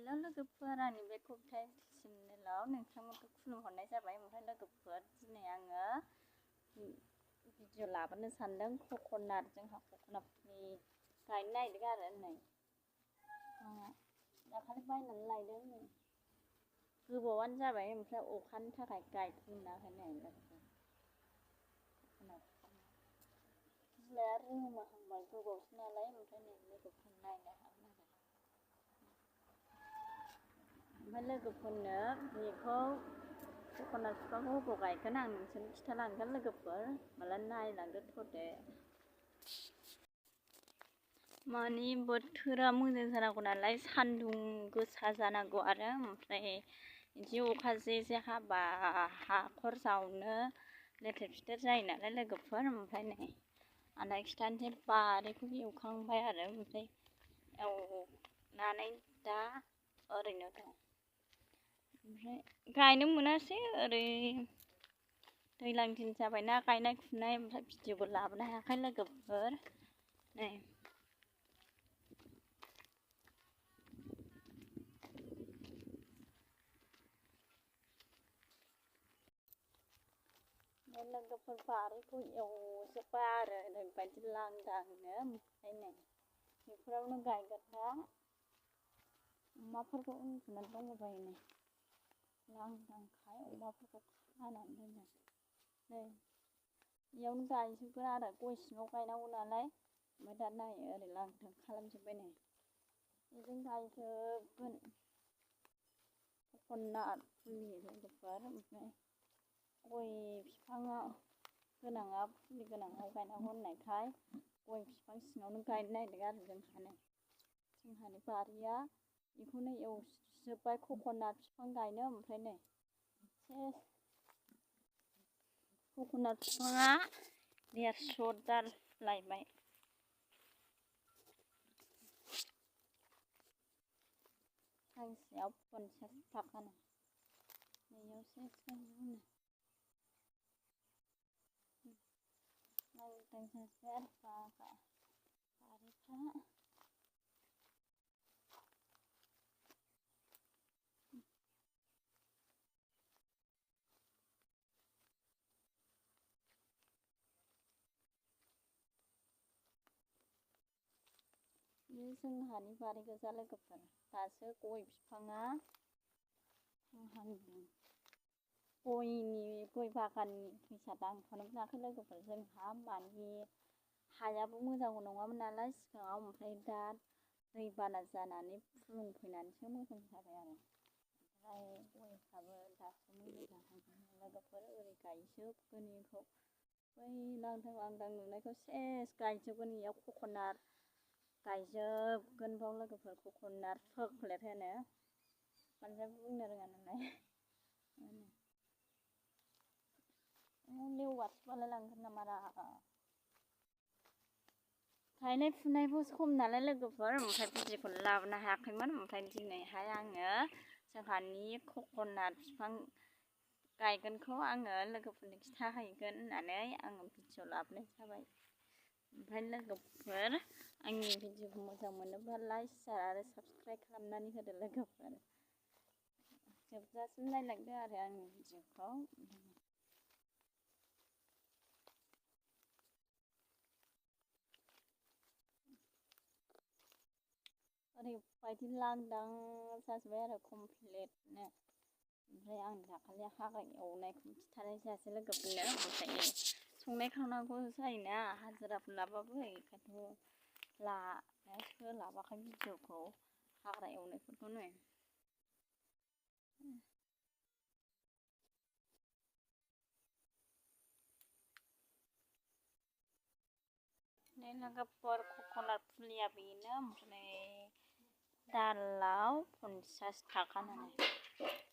हेल' लोगोफोर आंनि बे कबिता चेनेलाव नोंथांमोनखौ खुलुमहरनाय जाबाय। ओमफ्राय लोगोफोर दिनै आङो भिडिअ लाबोनो सानदों कक'नाट। जोंहा कक'नाटनि गायनो नागिरदों आरो नै दाखालि बायनानै लायदों नै गोबावानो जाबाय। ओमफ्राय अखानि थाखाय गायनो मोनाखै नै लोगोफोर। बिलाइआ रोमोहांबाय गोबावसो नालाय, ओमफ्राय नै लोगोफोर नायनो हागोन आरो। ओमफ्राय लोगोफोरनो बेखौ कक'नाट बिफांखौ बबाव गायगोन आं नोंसोरनो खिन्थालांगोन लोगोफोर, माला नायलांदो थ'दो। माने बोथोरा मोजां जानांगौ नालाय, सान्दुं गोसा जानांगौ आरो ओमफ्राय बिदि अखा जे हाबा हाखर जावनो लेथेर फिथेर जायो नालाय लोगोफोर। ओमफ्राय नै आं दा खिन्थानोसै, बारिखौ एवखांबाय आरो ओमफ्राय एवनानै दा ओरैनो दं। ओमफ्राय गायनो मोनासै, ओरै दैज्लां दिन जाबायना गायनाय फुनाय, ओमफ्राय भिडिअबो लाबोनो हायाखै लोगोफोर। नै लोगोफोर बारिखौ एवजोब्बाय आरो ओरैबायदि लांदांनो। ओमफ्राय नै बेफोरावनो गायगोन दा। अमाफोरखौ उन्दुनानै दंबायो नै लांदांखाय अमाफोरखौ खानानै दोनो। नै बेयावनो गायजोबगोन आरो गय सिङाव गायनांगौ नालाय। ओमफ्राय दा नाय ओरै लांदां खालामजोब्बाय नै बेजों गायजोबगोन कक'नाट फुलि लोगोफोर। ओमफ्राय गय बिफाङा गोनाङा फुलि गोनाङाव गायनांगौ होननायखाय गय बिफां सिङावनो गायनो नागिरदों आरो जोंहानि बारिया। बेखौनो एवजोब्बाय कक'नाट बिफां गायनो। ओमफ्राय नै सेस कक'नाट बिफाङा 150 दाल लायबाय। फांसेयाव 50 थाखानो। नैयाव सेस गायनांगौनो लांदां जाजोब्बाय आरो बारिफ्रा। बे जोंहानि बारि गोजा लोगोफोर। दासो गय बिफाङा थांहांदों। गय बागाननि फैसा दांथ'नो मोनाखै लोगोफोर जोंहा, माने हायाबो मोजां नङामोन नालाय सिगाङाव। ओमफ्राय दा दैबाना जानानै फुलुं फैनानैसो मोजां जाबाय आरो। ओमफ्राय गयफ्राबो दासो मोजां जाहांदों लोगोफोर। ओरै गायजोबगोन बेखौ, बै लांदां नुनायखौ सेस गायजोबगोन। बेयाव कक'नाट गायजोबगोन बाव लोगोफोर। कक'नाट चक्लेट होनो, बांद्राय बुंनो रोङा नालाय। लेवारसो बालाय लांगोन नामा रा। गायनाय फुनायबो सम नालाय लोगोफोर, ओमफ्राय भिडिअखौनो लाबोनो हायाखैमोन। ओमफ्राय दिनैहाय आङो जोंहानि कक'नाट बिफां गायगोनखौ आङो लोगोफोरनो खिन्थाहैगोन होननानै आङो भिडिअ लाबोनाय जाबाय। ओमफ्राय लोगोफोर आंनि भिडिअखौ मोजां मोनोबा लाइक, शेयार आरो साबस्क्राइब खालामनानै होदो लोगोफोर। जोबजासिम नायलांदो आरो आंनि भिडिअखौ। ओरैबायदि लांदां जाजोब्बाय आरो कमप्लिटनो। ओमफ्राय आं दाखालि हाग्रा एवनायखौ खिन्थानाय जायासै लोगोफोरनो। ओमफ्राय संनाय खावनांगौ जायोना, हाजिराफोर लाबाबो बेखायनोथ' सोलाबाखै भिडिअखौ हाग्रा एवनायफोरखौनो। नै लोगोफोर कक'नाट फुलिया बेनो। ओमफ्राय दालाव 50 थाखा नालाय।